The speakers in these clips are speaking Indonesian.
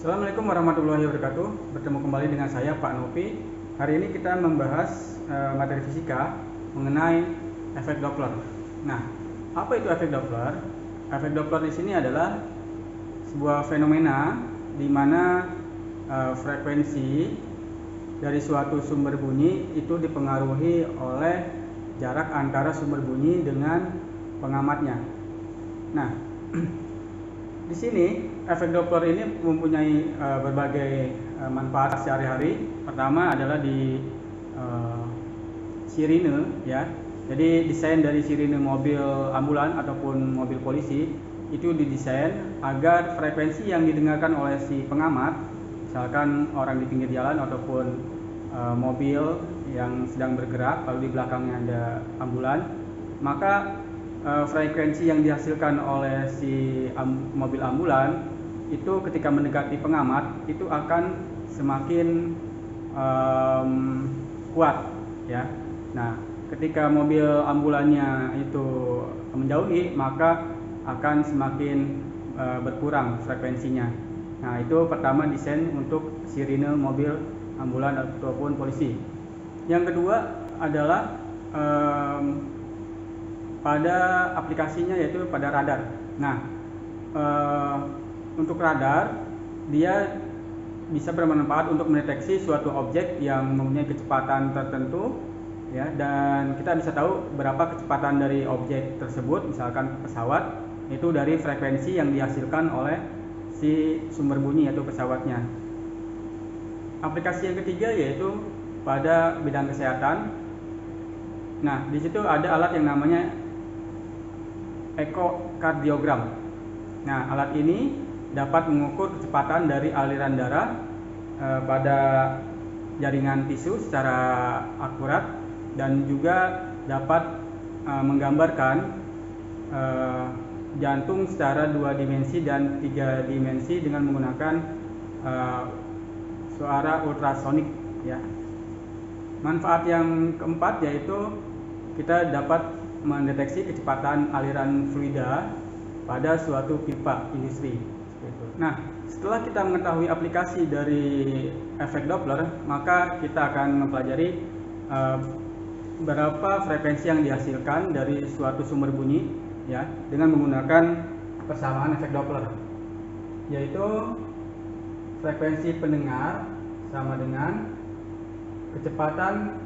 Assalamualaikum warahmatullahi wabarakatuh. Bertemu kembali dengan saya Pak Novi. Hari ini kita membahas materi fisika mengenai efek Doppler. Nah, apa itu efek Doppler? Efek Doppler di sini adalah sebuah fenomena di mana frekuensi dari suatu sumber bunyi itu dipengaruhi oleh jarak antara sumber bunyi dengan pengamatnya. Nah, di sini efek Doppler ini mempunyai berbagai manfaat sehari-hari. Pertama adalah di sirine, ya. Jadi desain dari sirine mobil ambulan ataupun mobil polisi itu didesain agar frekuensi yang didengarkan oleh si pengamat, misalkan orang di pinggir jalan ataupun mobil yang sedang bergerak lalu di belakangnya ada ambulan, maka frekuensi yang dihasilkan oleh si mobil ambulan itu ketika mendekati pengamat itu akan semakin kuat, ya. Nah, ketika mobil ambulannya itu menjauhi maka akan semakin berkurang frekuensinya. Nah, itu pertama desain untuk sirine mobil ambulan ataupun polisi. Yang kedua adalah pada aplikasinya, yaitu pada radar. Nah, untuk radar dia bisa bermanfaat untuk mendeteksi suatu objek yang mempunyai kecepatan tertentu, ya, dan kita bisa tahu berapa kecepatan dari objek tersebut, misalkan pesawat, itu dari frekuensi yang dihasilkan oleh si sumber bunyi yaitu pesawatnya. Aplikasi yang ketiga yaitu pada bidang kesehatan. Nah, di situ ada alat yang namanya ekokardiogram. Nah, alat ini dapat mengukur kecepatan dari aliran darah pada jaringan tisu secara akurat dan juga dapat menggambarkan jantung secara 2 dimensi dan 3 dimensi dengan menggunakan suara ultrasonik, ya. Manfaat yang keempat yaitu kita dapat mendeteksi kecepatan aliran fluida pada suatu pipa industri. Nah, setelah kita mengetahui aplikasi dari efek Doppler, maka kita akan mempelajari berapa frekuensi yang dihasilkan dari suatu sumber bunyi, ya, dengan menggunakan persamaan efek Doppler, yaitu frekuensi pendengar sama dengan kecepatan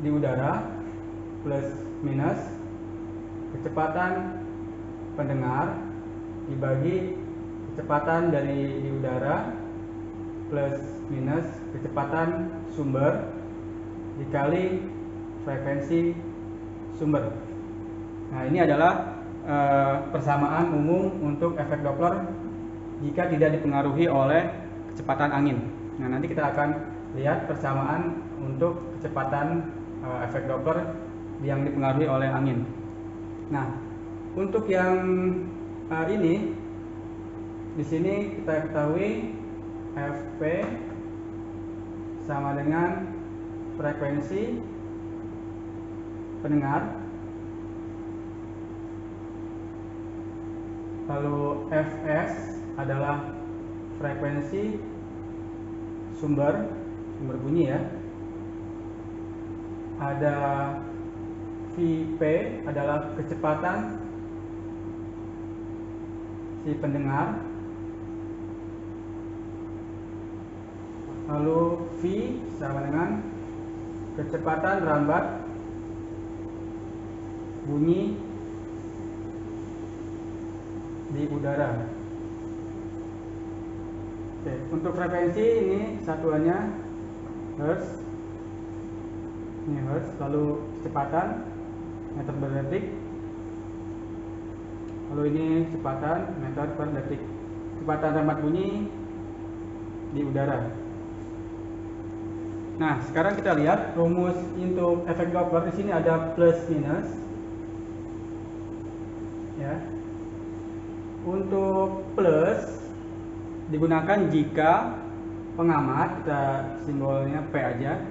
di udara plus minus kecepatan pendengar dibagi kecepatan dari di udara plus minus kecepatan sumber dikali frekuensi sumber. Nah, ini adalah persamaan umum untuk efek Doppler jika tidak dipengaruhi oleh kecepatan angin. Nah, nanti kita akan lihat persamaan untuk kecepatan efek Doppler yang dipengaruhi oleh angin. Nah, untuk yang ini di sini kita ketahui Fp sama dengan frekuensi pendengar, lalu Fs adalah frekuensi sumber bunyi, ya. Ada Vp adalah kecepatan si pendengar, lalu V sama dengan kecepatan rambat bunyi di udara. Oke, untuk frekuensi ini satuannya Hertz, ini Hertz, lalu kecepatan meter per detik, lalu ini kecepatan meter per detik. Kecepatan rambat bunyi di udara. Nah, sekarang kita lihat rumus untuk efek Doppler. Di sini ada plus minus, ya. Untuk plus digunakan jika pengamat, kita simbolnya P aja,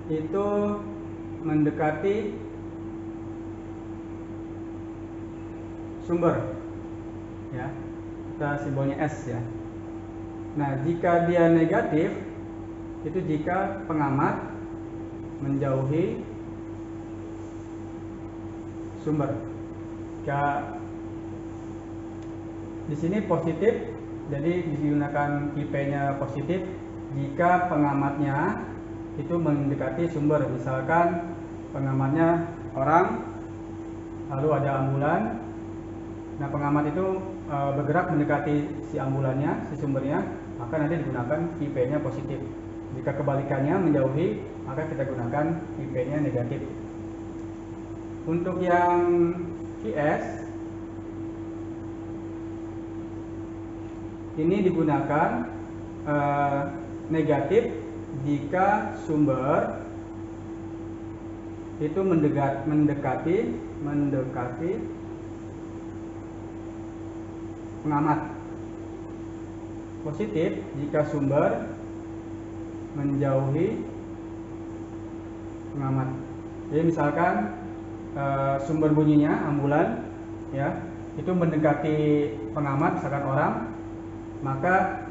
itu mendekati sumber, ya. Kita simbolnya S, ya. Nah, jika dia negatif, itu jika pengamat menjauhi sumber. Jika di sini positif, jadi digunakan IP-nya positif jika pengamatnya itu mendekati sumber. Misalkan pengamatnya orang, lalu ada ambulan. Nah, pengamat itu bergerak mendekati si ambulannya, si sumbernya, maka nanti digunakan IP-nya positif. Jika kebalikannya menjauhi, maka kita gunakan IP-nya negatif. Untuk yang VS ini digunakan negatif jika sumber itu mendekati pengamat. Positif jika sumber menjauhi pengamat. Jadi misalkan sumber bunyinya ambulan, ya, itu mendekati pengamat, misalkan orang, maka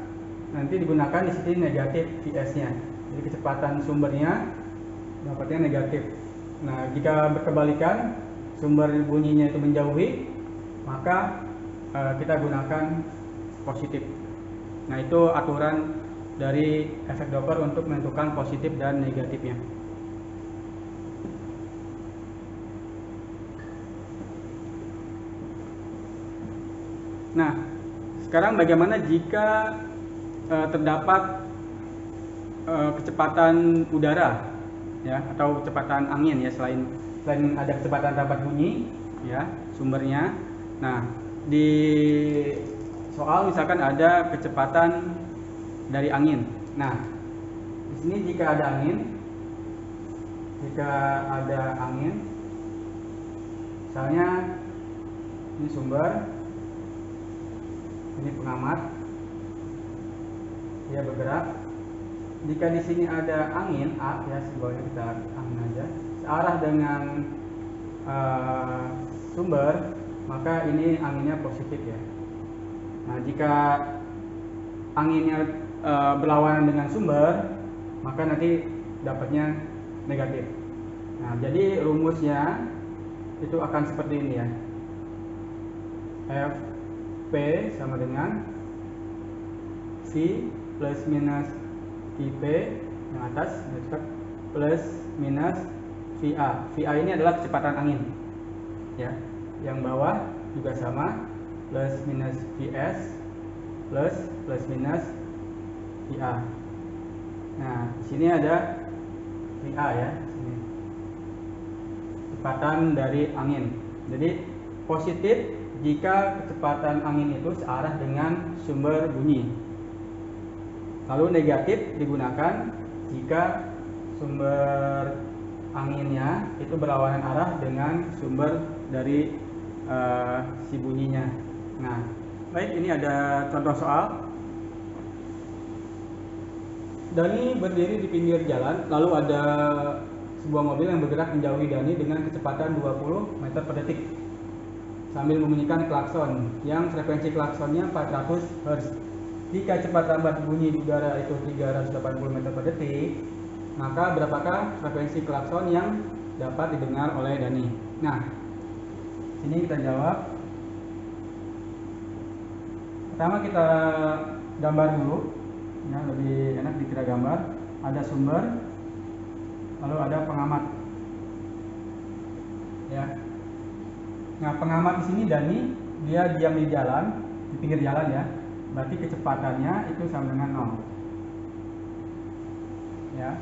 nanti digunakan di sini negatif VS-nya. Jadi kecepatan sumbernya dapatnya negatif. Nah, jika berkebalikan, sumber bunyinya itu menjauhi, maka kita gunakan positif. Nah, itu aturan dari efek Doppler untuk menentukan positif dan negatifnya. Nah, sekarang bagaimana jika terdapat kecepatan udara, ya, atau kecepatan angin, ya, selain ada kecepatan dapat bunyi, ya, sumbernya. Nah, di soal misalkan ada kecepatan dari angin. Nah, di sini jika ada angin, misalnya ini sumber, ini pengamat, dia bergerak. Jika di sini ada angin A, ya, simbolnya kita angin aja, searah dengan sumber, maka ini anginnya positif, ya. Nah, jika anginnya berlawanan dengan sumber, maka nanti dapatnya negatif. Nah, jadi rumusnya itu akan seperti ini, ya. P sama dengan V plus minus IP yang atas plus minus VA. VA ini adalah kecepatan angin, ya. Yang bawah juga sama, plus minus VS plus minus VA. Nah, di sini ada VA, ya. Sini kecepatan dari angin. Jadi positif jika kecepatan angin itu searah dengan sumber bunyi. Lalu negatif digunakan jika sumber anginnya itu berlawanan arah dengan sumber dari si bunyinya. Nah, baik, ini ada contoh soal. Dani berdiri di pinggir jalan, lalu ada sebuah mobil yang bergerak menjauhi Dani dengan kecepatan 20 meter per detik sambil membunyikan klakson yang frekuensi klaksonnya 400 Hz. Jika cepat lambat bunyi di udara itu 380 meter per detik, maka berapakah frekuensi klakson yang dapat didengar oleh Dani? Nah, sini kita jawab. Pertama kita gambar dulu, ya, lebih enak kita gambar. Ada sumber, lalu ada pengamat, ya. Nah, pengamat di sini Dani, dia diam di jalan, di pinggir jalan, ya. Berarti kecepatannya itu sama dengan 0. Ya.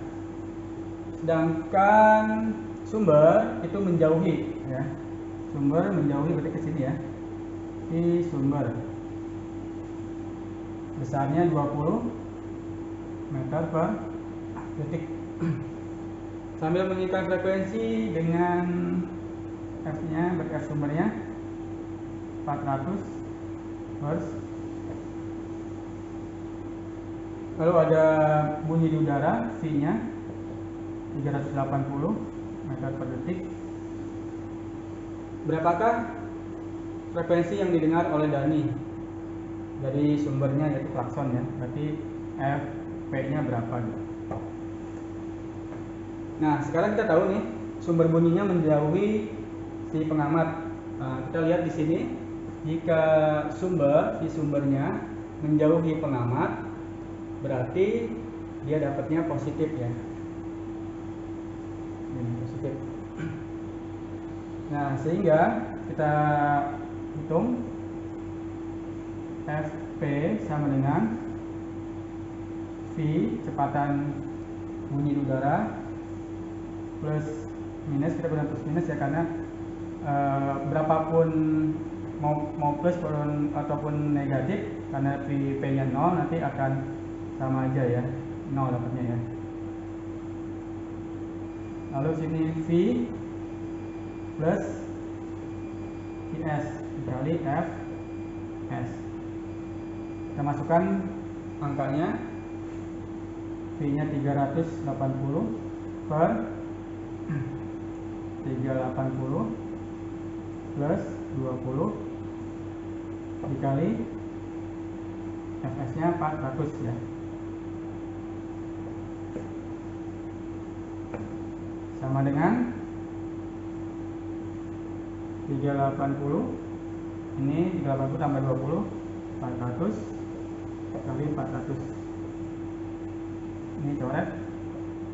Sedangkan sumber itu menjauhi, ya. Sumber menjauhi berarti ke sini, ya. Ini sumber. Besarnya 20 meter per detik. Sambil mengikat frekuensi dengan F-nya, berarti sumbernya 400 Hz. Lalu ada bunyi di udara, V-nya 380 meter per detik. Berapakah frekuensi yang didengar oleh Dani? dari sumbernya, yaitu klakson ya. Berarti FP nya berapa gitu. Nah, sekarang kita tahu nih sumber bunyinya menjauhi si pengamat. Nah, kita lihat di sini, jika sumbernya menjauhi pengamat, berarti dia dapatnya positif ya. Ini positif. Nah, sehingga kita hitung Fp sama dengan V, kecepatan bunyi di udara, plus minus, kita gunakan plus minus ya, karena berapapun mau plus ataupun negatif, karena V nya 0 nanti akan sama aja ya, 0 dapatnya ya. Lalu sini V plus Is dikali Fs, kita masukkan angkanya, V nya 380 per 380 plus 20 dikali Fs nya 400 ya, sama dengan 380, ini 380 tambah 20, 400 kali 400, ini coret,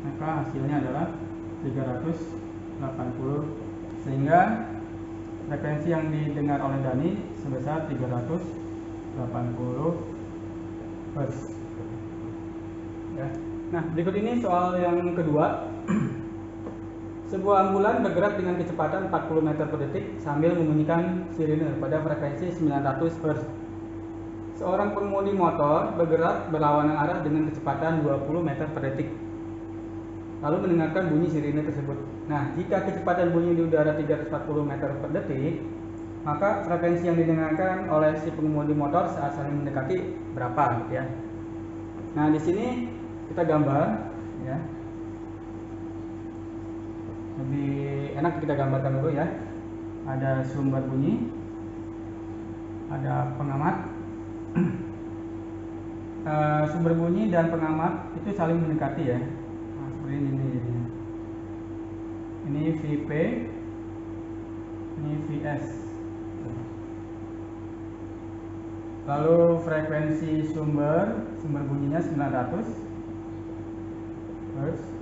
maka hasilnya adalah 380, sehingga frekuensi yang didengar oleh Dani sebesar 380 Hz ya. Nah, berikut ini soal yang kedua. Sebuah ambulan bergerak dengan kecepatan 40 meter per detik sambil membunyikan sirine pada frekuensi 900 Hz. Seorang pengemudi motor bergerak berlawanan arah dengan kecepatan 20 meter per detik, lalu mendengarkan bunyi sirine tersebut. Nah, jika kecepatan bunyi di udara 340 meter per detik, maka frekuensi yang didengarkan oleh si pengemudi motor saat saling mendekati berapa gitu ya. Nah, di sini kita gambar ya. Lebih enak kita gambarkan dulu ya. Ada sumber bunyi, ada pengamat. Sumber bunyi dan pengamat itu saling mendekati ya. Nah, seperti ini jadinya. Ini VP, ini VS. Lalu frekuensi sumber bunyinya 900 Hz.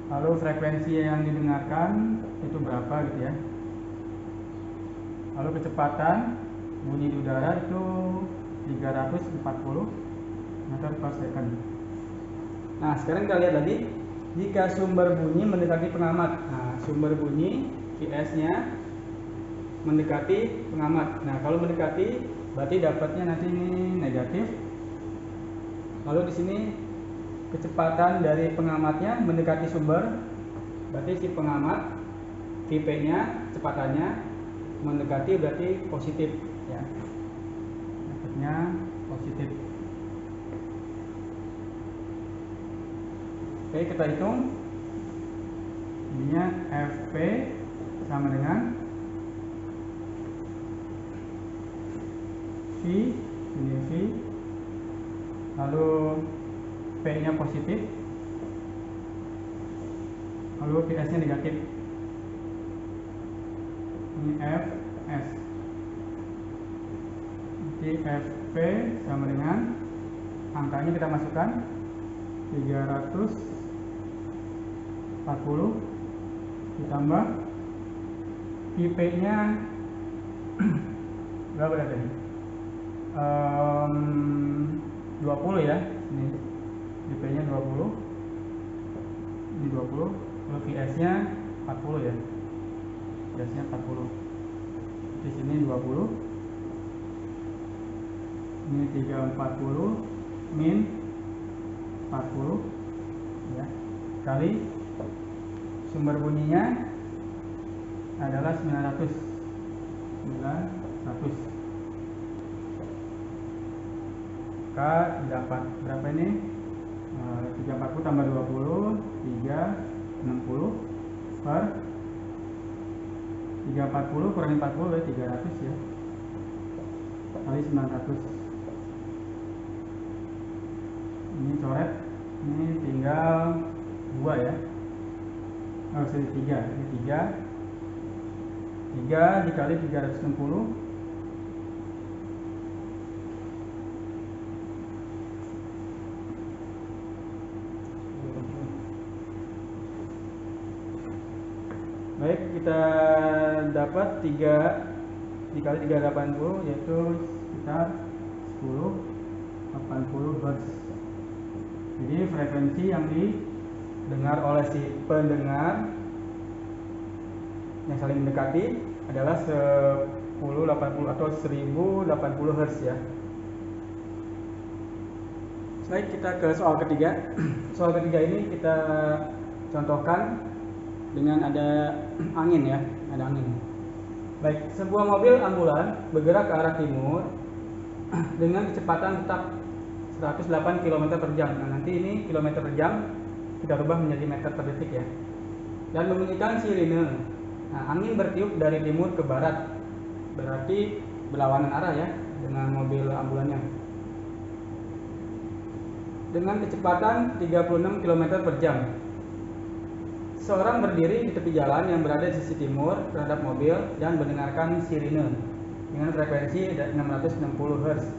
Lalu frekuensi yang didengarkan itu berapa gitu ya. Lalu kecepatan bunyi di udara itu 340 meter per second. Nah, sekarang kita lihat lagi, jika sumber bunyi mendekati pengamat. Nah, sumber bunyi Vs nya mendekati pengamat. Nah, kalau mendekati berarti dapatnya nanti ini negatif. Lalu di sini kecepatan dari pengamatnya mendekati sumber, berarti si pengamat Vp nya kecepatannya mendekati berarti positif ya, dapatnya positif. Oke, kita hitung ininya Fp sama dengan V, ini V, lalu P nya positif, lalu Vs nya negatif, ini Fs. Jadi Fp sama dengan angkanya kita masukkan 340 ditambah Vp nya berapa tadi? 20 ya, ini Vp nya 20, ini 20, lalu Vs nya 40 ya, Vs nya 40, di sini 20, ini 340 min 40 ya, kali sumber bunyinya adalah 900 maka dapat berapa ini? 340 tambah 20 360 per 340 kurangi 40 ya, 300 ya. kali 900. Ini coret, ini tinggal 2 ya. Oh, sorry, 3. Ini 3 dikali 360. Baik, kita dapat 3 dikali 380, yaitu sekitar 1080 Hz. Jadi frekuensi yang didengar oleh si pendengar yang saling mendekati adalah 1080 atau 1080 Hz ya. Baik, kita ke soal ketiga. Soal ketiga ini kita contohkan dengan ada angin ya, ada angin. Baik, sebuah mobil ambulan bergerak ke arah timur dengan kecepatan tetap 108 km per jam. Nah, nanti ini kilometer per jam kita rubah menjadi meter per detik ya. Dan membunyikan sirine. Nah, angin bertiup dari timur ke barat. Berarti berlawanan arah ya dengan mobil ambulannya. Dengan kecepatan 36 km per jam. Seorang berdiri di tepi jalan yang berada di sisi timur terhadap mobil dan mendengarkan sirine dengan frekuensi 660 Hz.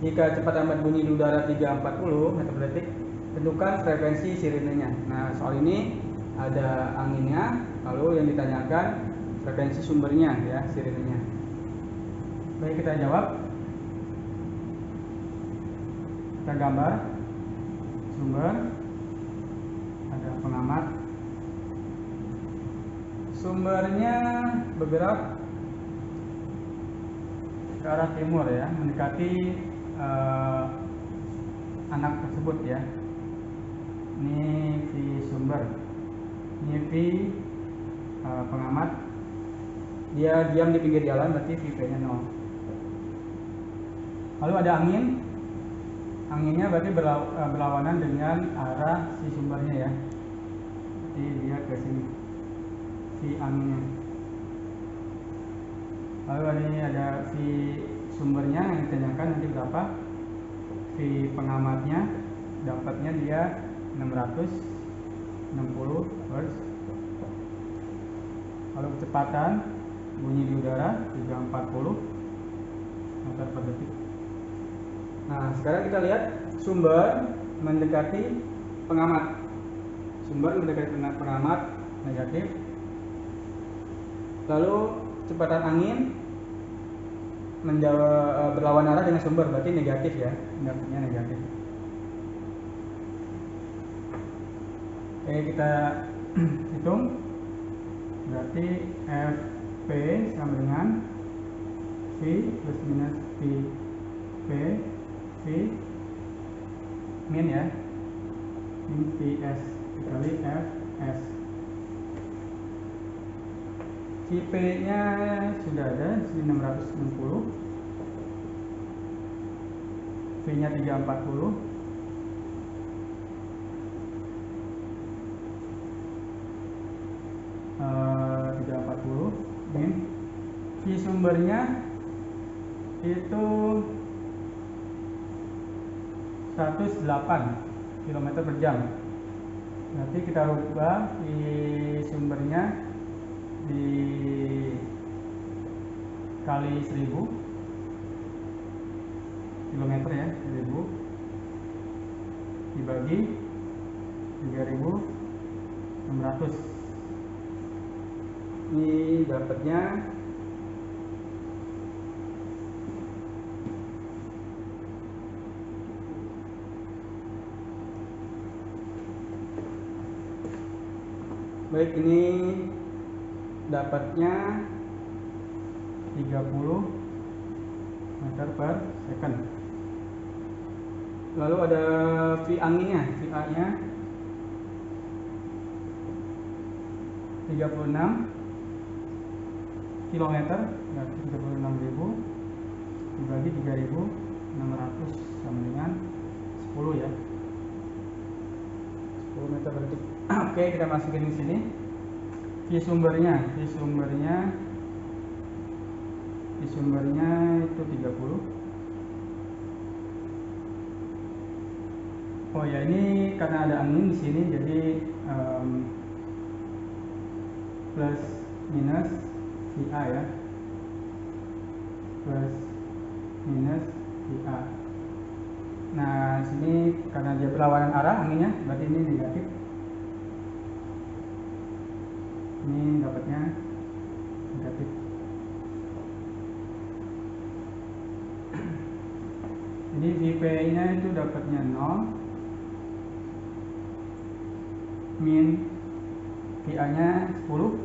Jika kecepatan bunyi di udara 340 meter per detik, tentukan frekuensi sirinenya. Nah, soal ini ada anginnya, lalu yang ditanyakan frekuensi sumbernya ya, sirinenya. Baik, kita jawab. Kita gambar sumber, ada pengamat. Sumbernya bergerak ke arah timur ya, mendekati anak tersebut ya. Ini V sumber, ini V pengamat. Dia diam di pinggir jalan, berarti VP-nya 0. Lalu ada angin. Anginnya berarti berlawanan dengan arah si sumbernya ya. Jadi dia ke sini. Si anginnya. Lalu ini ada V sumbernya yang ditanyakan nanti berapa. V pengamatnya dapatnya dia 660 Hz. Lalu kecepatan bunyi di udara 340 meter per detik. Nah, sekarang kita lihat sumber mendekati pengamat. Sumber mendekati pengamat negatif. Lalu kecepatan angin berlawan arah dengan sumber, berarti negatif ya, dapatnya negatif. Oke, kita hitung. Berarti FP sama dengan V plus minus VP V min ya, min VS dikali FS. VP nya sudah ada 660, V nya 340, min V sumbernya itu 108 km per jam. Nanti kita rubah di sumbernya dikali 1000 km ya, 1000 dibagi 3600. Ini dapatnya baik, ini dapatnya 30 meter per second. Lalu ada V anginnya, V A nya 36 km, berarti 36.000 dibagi 3.600 sama dengan 10 ya, 10 meter per detik. Oke, kita masukin di sini. V sumbernya itu 30. Oh ya, ini karena ada angin di sini, jadi plus minus VA ya, plus minus VA. Nah, sini karena dia berlawanan arah anginnya, berarti ini negatif. Ini dapatnya negatif. Jadi VP-nya itu dapatnya 0, min VA-nya 10,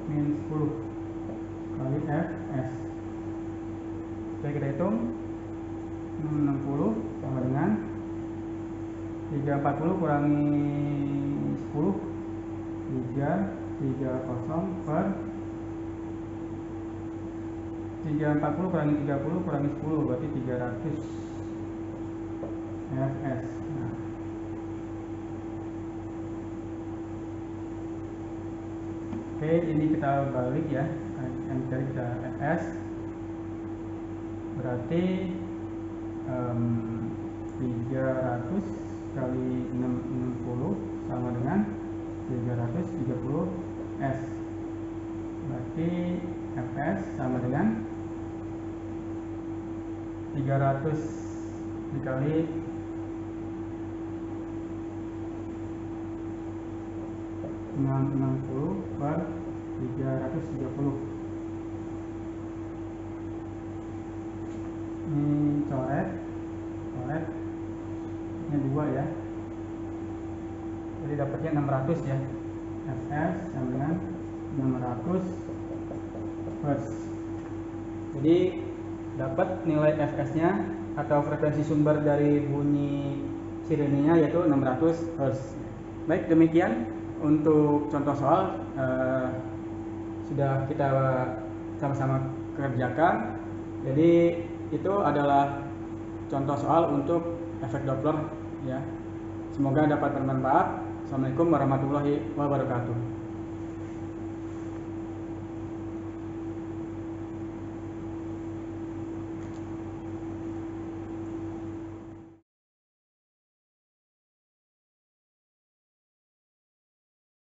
min 10 kali Fs. Oke, kita hitung. 60 sama dengan 340 kurangi 10, 330 per 340 kurangi 30 kurangi 10, berarti 300 Fs. Nah, oke, ini kita balik ya, yang tadi kita Fs, berarti 300 kali 60 sama dengan 330 S, berarti Fs sama dengan 300 dikali 60 per 330. Ini coret ini 2 ya, jadi dapatnya 600 ya. Fs sama dengan 600 Hz. Jadi dapat nilai Fs nya atau frekuensi sumber dari bunyi sirenenya yaitu 600 Hz. Baik, demikian untuk contoh soal sudah kita sama-sama kerjakan. Jadi itu adalah contoh soal untuk efek Doppler ya. Semoga dapat bermanfaat. Assalamualaikum warahmatullahi wabarakatuh.